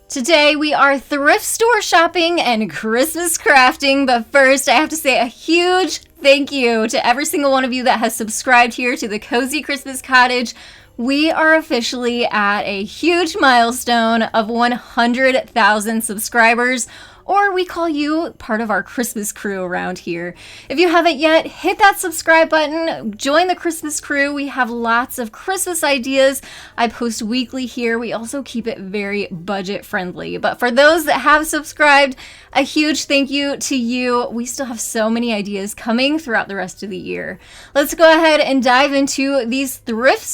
Today we are thrift store shopping and Christmas crafting, but first I have to say a huge thank you to every single one of you that has subscribed here to the Cozy Christmas Cottage. We are officially at a huge milestone of 100,000 subscribers, or we call you part of our Christmas crew around here. If you haven't yet, hit that subscribe button, join the Christmas crew. We have lots of Christmas ideas. I post weekly here. We also keep it very budget friendly. But for those that have subscribed, a huge thank you to you. We still have so many ideas coming throughout the rest of the year. Let's go ahead and dive into these thrift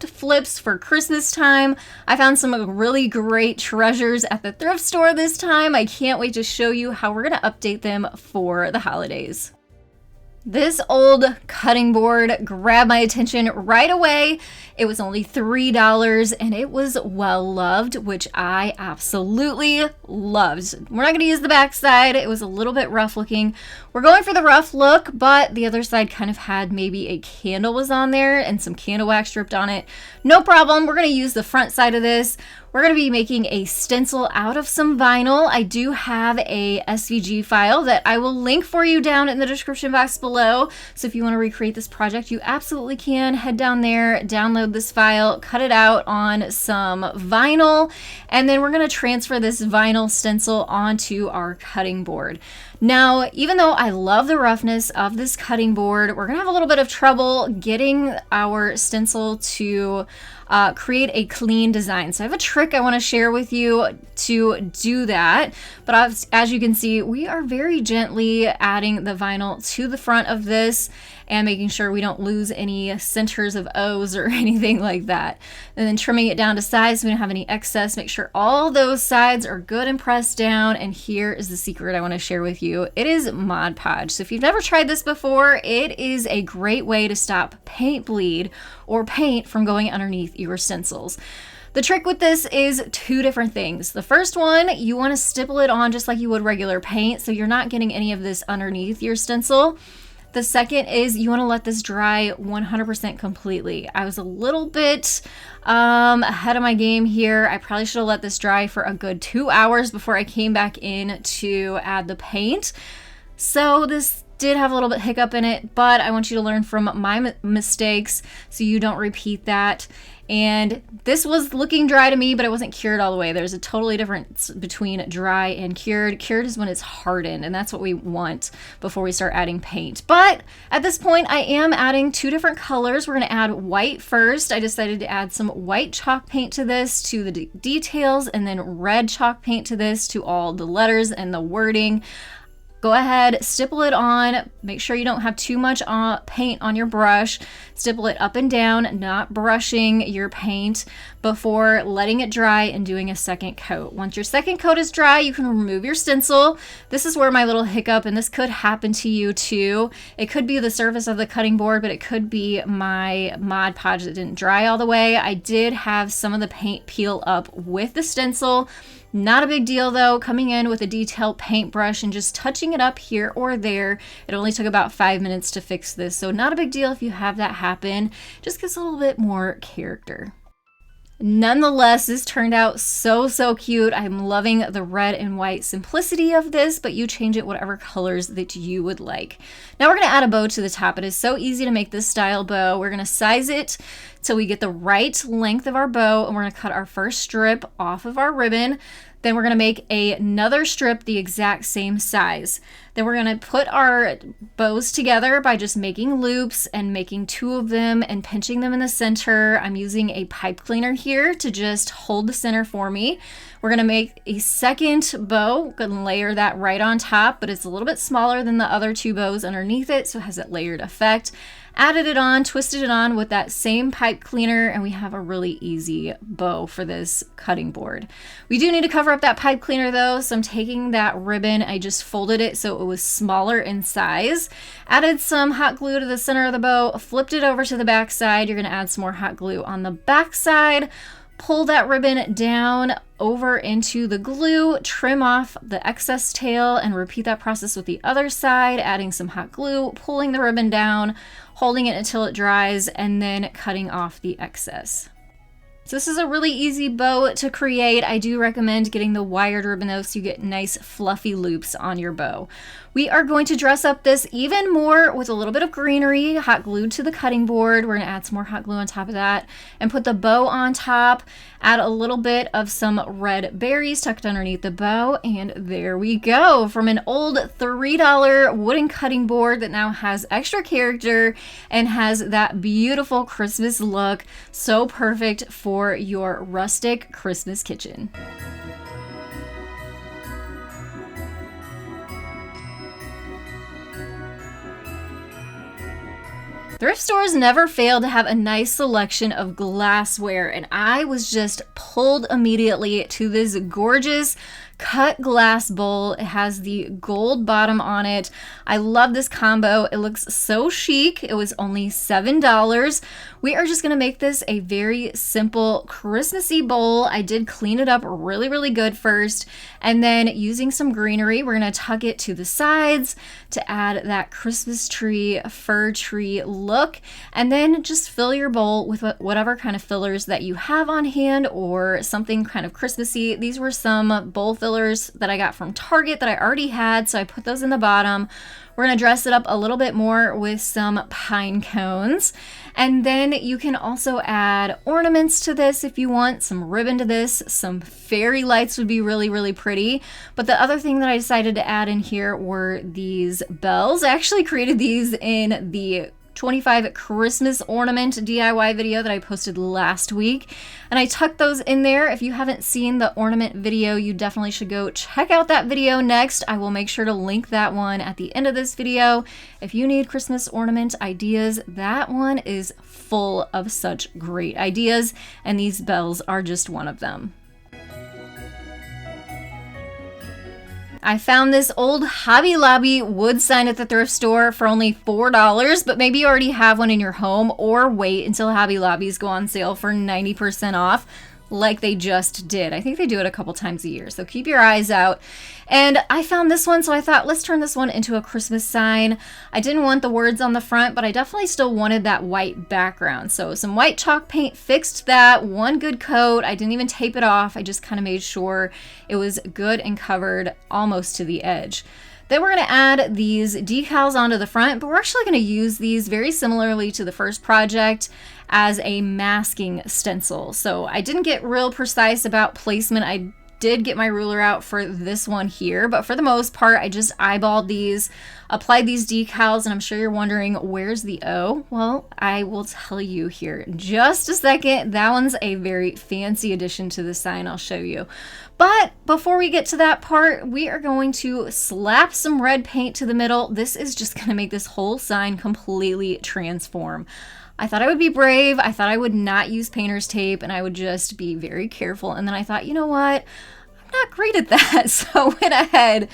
flips for Christmas time. I found some really great treasures at the thrift store this time. I can't wait to show you how we're going to update them for the holidays. This old cutting board grabbed my attention right away. It was only $3 and it was well loved, which I absolutely loved. We're not going to use the back side. It was a little bit rough looking. We're going for the rough look, but the other side kind of had maybe a candle was on there and some candle wax dripped on it. No problem. We're going to use the front side of this. We're going to be making a stencil out of some vinyl. I do have a SVG file that I will link for you down in the description box below. So if you want to recreate this project, you absolutely can. Head down there, download this file, cut it out on some vinyl, and then we're going to transfer this vinyl stencil onto our cutting board. Now, even though I love the roughness of this cutting board, we're going to have a little bit of trouble getting our stencil to create a clean design. So I have a trick I want to share with you to do that. But as you can see, we are very gently adding the vinyl to the front of this and making sure we don't lose any centers of O's or anything like that. And then trimming it down to size so we don't have any excess. Make sure all those sides are good and pressed down. And here is the secret I want to share with you. It is Mod Podge. So if you've never tried this before, it is a great way to stop paint bleed or paint from going underneath your stencils. The trick with this is two different things. The first one, you want to stipple it on just like you would regular paint, so you're not getting any of this underneath your stencil. The second is you want to let this dry 100% completely. I was a little bit ahead of my game here. I probably should have let this dry for a good 2 hours before I came back in to add the paint. So this did have a little bit hiccup in it, but I want you to learn from my mistakes so you don't repeat that. And this was looking dry to me, but it wasn't cured all the way. There's a totally difference between dry and cured. Cured is when it's hardened, and that's what we want before we start adding paint. But at this point, I am adding two different colors. We're going to add white first. I decided to add some white chalk paint to this to the details, and then red chalk paint to this to all the letters and the wording. Go ahead, stipple it on. Make sure you don't have too much paint on your brush. Stipple it up and down, not brushing your paint before letting it dry and doing a second coat. Once your second coat is dry, you can remove your stencil. This is where my little hiccup, and this could happen to you too. It could be the surface of the cutting board, but it could be my Mod Podge that didn't dry all the way. I did have some of the paint peel up with the stencil. Not a big deal though, coming in with a detailed paintbrush and just touching it up here or there. It only took about 5 minutes to fix this, so not a big deal if you have that happen. Just gives a little bit more character. Nonetheless, this turned out so cute. I'm loving the red and white simplicity of this, but you change it whatever colors that you would like. Now we're going to add a bow to the top. It is so easy to make this style bow. We're going to size it till we get the right length of our bow, and we're going to cut our first strip off of our ribbon. Then we're going to make another strip the exact same size. Then we're going to put our bows together by just making loops and making two of them and pinching them in the center. I'm using a pipe cleaner here to just hold the center for me. We're going to make a second bow. We're going to layer that right on top, but it's a little bit smaller than the other two bows underneath it, so it has that layered effect. Added it on, twisted it on with that same pipe cleaner, and we have a really easy bow for this cutting board. We do need to cover up that pipe cleaner though, so I'm taking that ribbon, I just folded it so it was smaller in size, added some hot glue to the center of the bow, flipped it over to the back side. You're going to add some more hot glue on the back side, pull that ribbon down over into the glue, trim off the excess tail, and repeat that process with the other side, adding some hot glue, pulling the ribbon down, holding it until it dries, and then cutting off the excess. So this is a really easy bow to create. I do recommend getting the wired ribbon though, so you get nice fluffy loops on your bow. We are going to dress up this even more with a little bit of greenery hot glued to the cutting board. We're gonna add some more hot glue on top of that and put the bow on top, add a little bit of some red berries tucked underneath the bow, and there we go. From an old $3 wooden cutting board that now has extra character and has that beautiful Christmas look. So perfect for your rustic Christmas kitchen. Thrift stores never fail to have a nice selection of glassware, and I was just pulled immediately to this gorgeous cut glass bowl. It has the gold bottom on it. I love this combo. It looks so chic. It was only $7. We are just gonna make this a very simple Christmassy bowl. I did clean it up really, really good first, and then using some greenery, we're gonna tuck it to the sides to add that Christmas tree, fir tree look, and then just fill your bowl with whatever kind of fillers that you have on hand or something kind of Christmassy. These were some bowl fillers that I got from Target that I already had, so I put those in the bottom. We're gonna dress it up a little bit more with some pine cones. And then you can also add ornaments to this if you want, some ribbon to this, some fairy lights would be really, really pretty. But the other thing that I decided to add in here were these bells. I actually created these in the 25 Christmas ornament DIY video that I posted last week, and I tucked those in there. If you haven't seen the ornament video, you definitely should go check out that video next. I will make sure to link that one at the end of this video. If you need Christmas ornament ideas, that one is full of such great ideas, and these bells are just one of them. I found this old Hobby Lobby wood sign at the thrift store for only $4, but maybe you already have one in your home, or wait until Hobby Lobbies go on sale for 90% off like they just did. I think they do it a couple times a year, so keep your eyes out. And I found this one, so I thought, let's turn this one into a Christmas sign. I didn't want the words on the front, but I definitely still wanted that white background. So some white chalk paint fixed that, one good coat. I didn't even tape it off. I just kind of made sure it was good and covered almost to the edge. Then we're going to add these decals onto the front, but we're actually going to use these very similarly to the first project as a masking stencil. So I didn't get real precise about placement. I did get my ruler out for this one here, but for the most part, I just eyeballed these, applied these decals, and I'm sure you're wondering, where's the O? Well, I will tell you here in just a second. That one's a very fancy addition to the sign. I'll show you. But before we get to that part, we are going to slap some red paint to the middle. This is just going to make this whole sign completely transform. I thought I would be brave. I thought I would not use painter's tape and I would just be very careful. And then I thought, you know what? I'm not great at that. So I went ahead,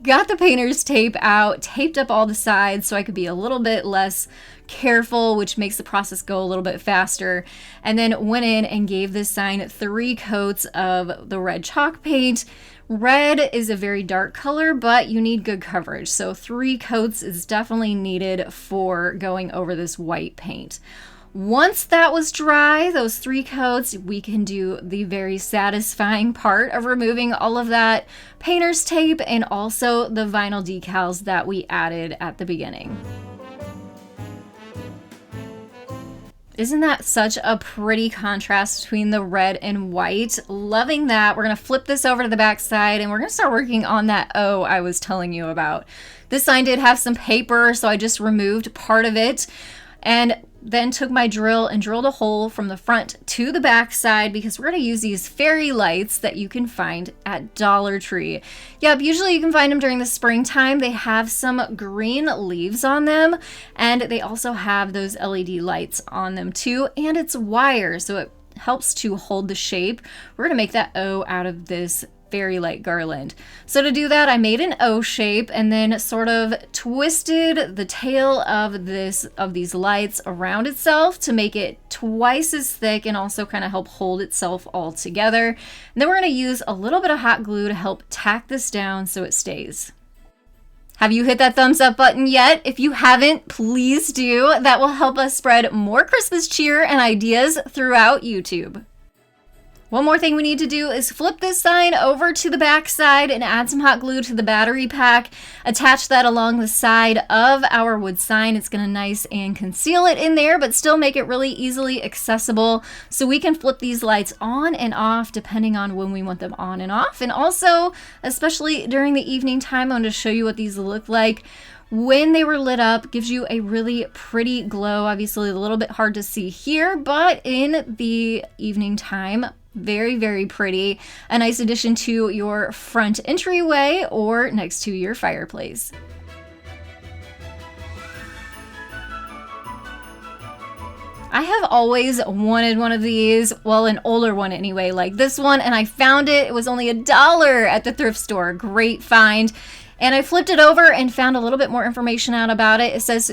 got the painter's tape out, taped up all the sides so I could be a little bit less careful, which makes the process go a little bit faster. And then went in and gave this sign 3 coats of the red chalk paint. Red is a very dark color, but you need good coverage. So 3 coats is definitely needed for going over this white paint. Once that was dry, those 3 coats, we can do the very satisfying part of removing all of that painter's tape and also the vinyl decals that we added at the beginning. Isn't that such a pretty contrast between the red and white? Loving that. We're going to flip this over to the back side and we're going to start working on that O I was telling you about. This sign did have some paper, so I just removed part of it and then took my drill and drilled a hole from the front to the back side because we're going to use these fairy lights that you can find at Dollar Tree. Yep, usually you can find them during the springtime. They have some green leaves on them, and they also have those LED lights on them too, and it's wire, so it helps to hold the shape. We're going to make that O out of this fairy light garland. So to do that, I made an O shape and then sort of twisted the tail of these lights around itself to make it twice as thick and also kind of help hold itself all together. And then we're going to use a little bit of hot glue to help tack this down so it stays. Have you hit that thumbs up button yet? If you haven't, please do. That will help us spread more Christmas cheer and ideas throughout YouTube. One more thing we need to do is flip this sign over to the back side and add some hot glue to the battery pack. Attach that along the side of our wood sign. It's going to nice and conceal it in there, but still make it really easily accessible so we can flip these lights on and off depending on when we want them on and off. And also, especially during the evening time, I want to show you what these look like when they were lit up. Gives you a really pretty glow. Obviously a little bit hard to see here, but in the evening time, very, very pretty. A nice addition to your front entryway or next to your fireplace. I have always wanted one of these, well, an older one anyway, like this one, and I found it. It was only $1 at the thrift store. Great find. And I flipped it over and found a little bit more information out about it. It says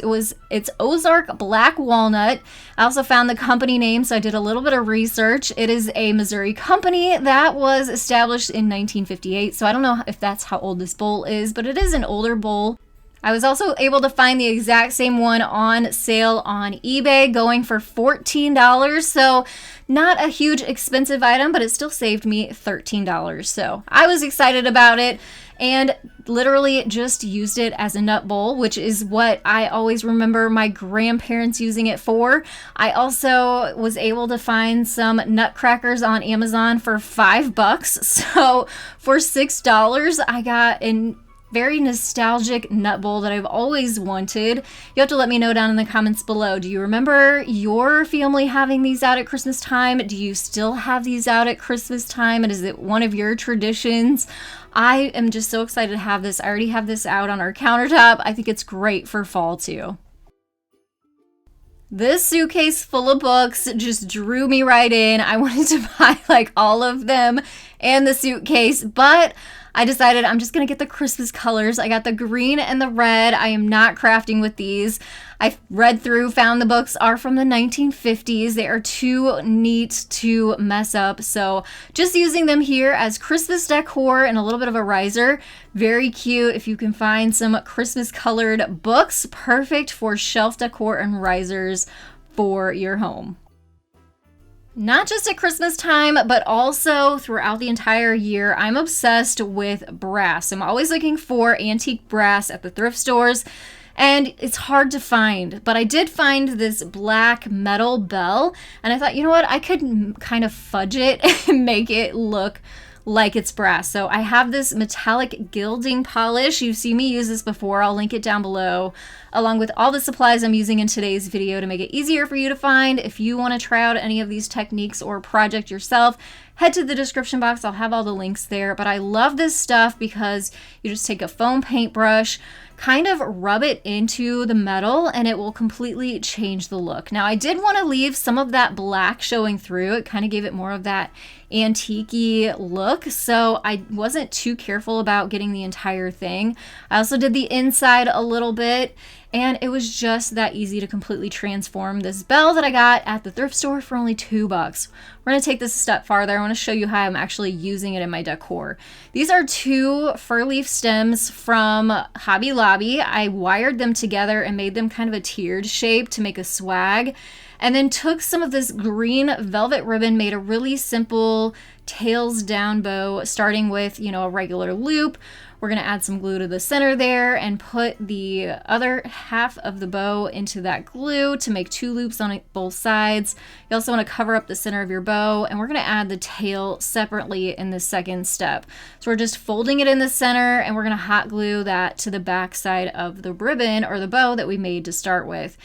it's Ozark Black Walnut. I also found the company name, so I did a little bit of research. It is a Missouri company that was established in 1958. So I don't know if that's how old this bowl is, but it is an older bowl. I was also able to find the exact same one on sale on eBay, going for $14. So not a huge expensive item, but it still saved me $13. So I was excited about it and literally just used it as a nut bowl, which is what I always remember my grandparents using it for. I also was able to find some nutcrackers on Amazon for $5. So for $6, I got an very nostalgic nut bowl that I've always wanted. You have to let me know down in the comments below. Do you remember your family having these out at Christmas time? Do you still have these out at Christmas time? And is it one of your traditions? I am just so excited to have this. I already have this out on our countertop. I think it's great for fall too. This suitcase full of books just drew me right in. I wanted to buy like all of them and the suitcase, but I decided I'm just going to get the Christmas colors. I got the green and the red. I am not crafting with these. I read through, found the books are from the 1950s. They are too neat to mess up. So just using them here as Christmas decor and a little bit of a riser. Very cute. If you can find some Christmas colored books, perfect for shelf decor and risers for your home. Not just at Christmas time, but also throughout the entire year, I'm obsessed with brass. I'm always looking for antique brass at the thrift stores, and it's hard to find. But I did find this black metal bell, and I thought, you know what? I could kind of fudge it and make it look like it's brass. So I have this metallic gilding polish. You've seen me use this before. I'll link it down below, along with all the supplies I'm using in today's video to make it easier for you to find. If you want to try out any of these techniques or project yourself, head to the description box. I'll have all the links there. But I love this stuff because you just take a foam paintbrush, kind of rub it into the metal, and it will completely change the look. Now, I did want to leave some of that black showing through. It kind of gave it more of that antique-y look, so I wasn't too careful about getting the entire thing. I also did the inside a little bit, and it was just that easy to completely transform this bell that I got at the thrift store for only $2. We're going to take this a step farther. I want to show you how I'm actually using it in my decor. These are 2 fir leaf stems from Hobby Lobby. I wired them together and made them kind of a tiered shape to make a swag. And then took some of this green velvet ribbon, made a really simple tails down bow, starting with, a regular loop. We're going to add some glue to the center there and put the other half of the bow into that glue to make 2 loops on both sides. You also want to cover up the center of your bow, and we're going to add the tail separately in the second step. So we're just folding it in the center, and we're going to hot glue that to the back side of the ribbon or the bow that we made to start with.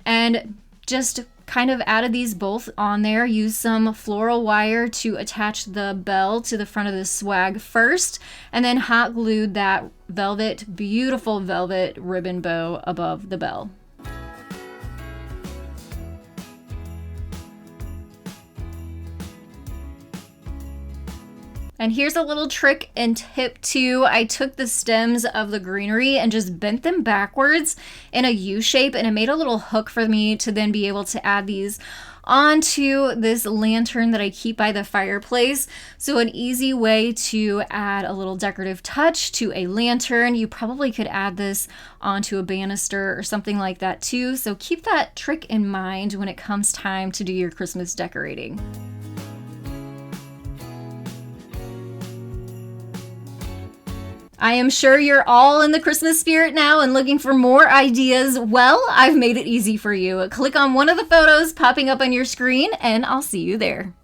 And just kind of added these both on there. Use some floral wire to attach the bell to the front of the swag first, and then hot glued that beautiful velvet ribbon bow above the bell. And here's a little trick and tip too. I took the stems of the greenery and just bent them backwards in a U shape, and it made a little hook for me to then be able to add these onto this lantern that I keep by the fireplace. So an easy way to add a little decorative touch to a lantern. You probably could add this onto a banister or something like that too. So keep that trick in mind when it comes time to do your Christmas decorating. I am sure you're all in the Christmas spirit now and looking for more ideas. Well, I've made it easy for you. Click on one of the photos popping up on your screen and I'll see you there.